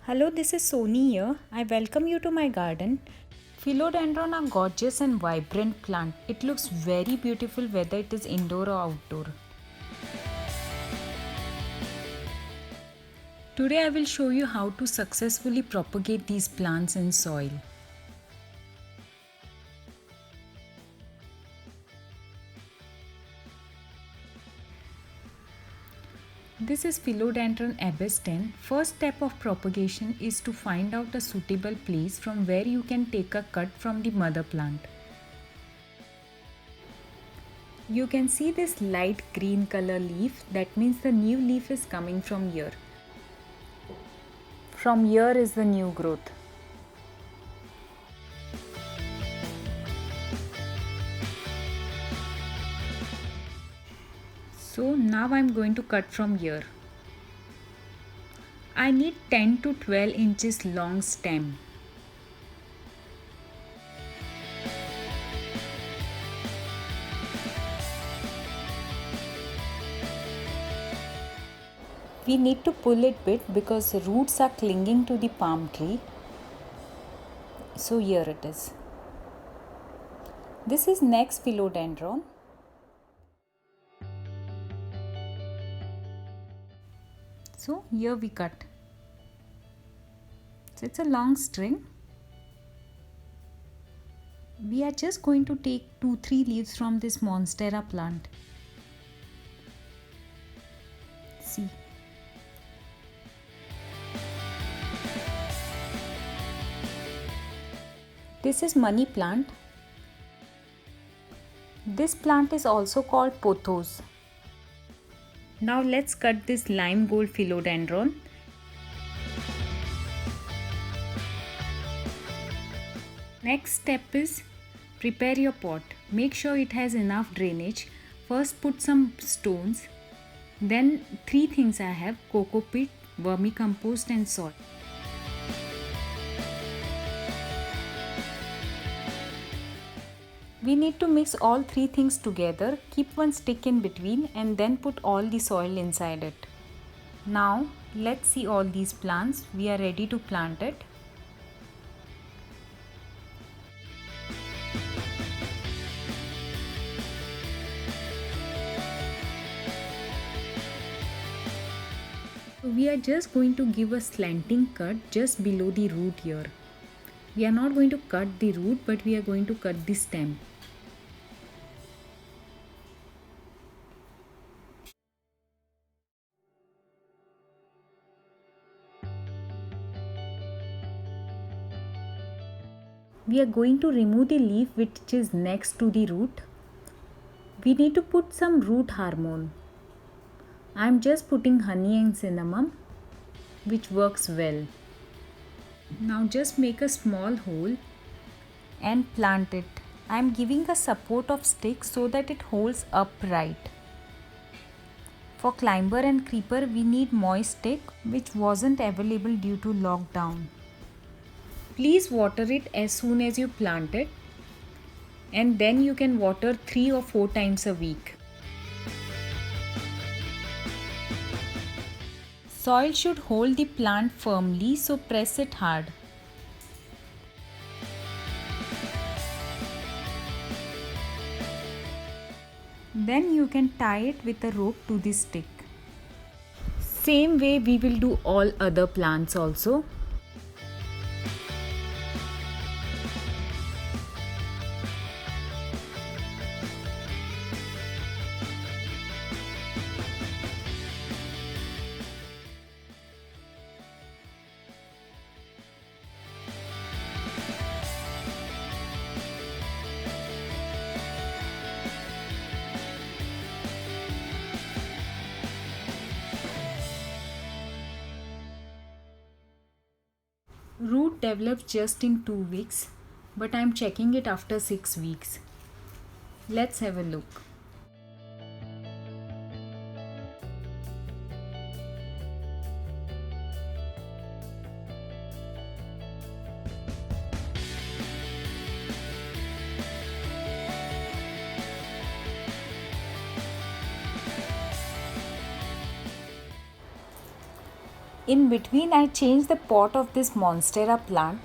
Hello, this is Sony here. I welcome you to my garden. Philodendron are gorgeous and vibrant plant. It looks very beautiful whether it is indoor or outdoor. Today I will show you how to successfully propagate these plants in soil. This is Philodendron abestan. First step of propagation is to find out a suitable place from where you can take a cut from the mother plant. You can see this light green color leaf, that means the new leaf is coming from here. From here is the new growth. So now I am going to cut from here. I need 10 to 12 inches long stem. We need to pull it bit because the roots are clinging to the palm tree. So here it is. This is next philodendron. So here we cut. So it's a long string. We are just going to take 2-3 leaves from this monstera plant. See. This is money plant. This plant is also called pothos. Now let's cut this lime gold philodendron. Next step is prepare your pot. Make sure it has enough drainage. First put some stones. Then 3 things I have: coco peat, vermicompost and salt. We need to mix all 3 things together, keep one stick in between and then put all the soil inside it. Now let's see all these plants. We are ready to plant it. We are just going to give a slanting cut just below the root here. We are not going to cut the root, but we are going to cut the stem. We are going to remove the leaf which is next to the root. We need to put some root hormone. I am just putting honey and cinnamon, which works well. Now just make a small hole and plant it. I am giving a support of stick so that it holds upright. For climber and creeper we need moist stick, which wasn't available due to lockdown. Please water it as soon as you plant it, and then you can water 3 or 4 times a week. Soil should hold the plant firmly, so press it hard. Then you can tie it with a rope to the stick. Same way we will do all other plants also. Root develops just in 2 weeks, but I am checking it after 6 weeks. Let's have a look. In between, I changed the pot of this monstera plant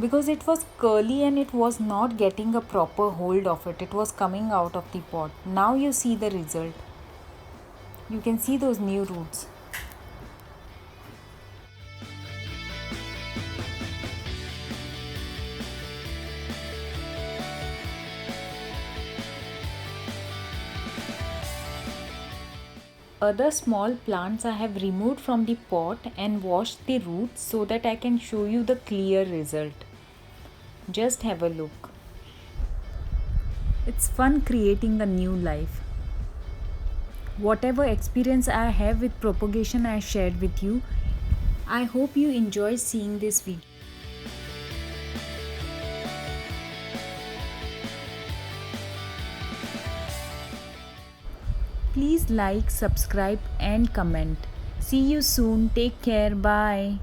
because it was curly and it was not getting a proper hold of it. It was coming out of the pot. Now you see the result. You can see those new roots. Other small plants I have removed from the pot and washed the roots so that I can show you the clear result. Just have a look. It's fun creating a new life. Whatever experience I have with propagation I shared with you. I hope you enjoy seeing this video. Please like, subscribe and comment. See you soon. Take care. Bye.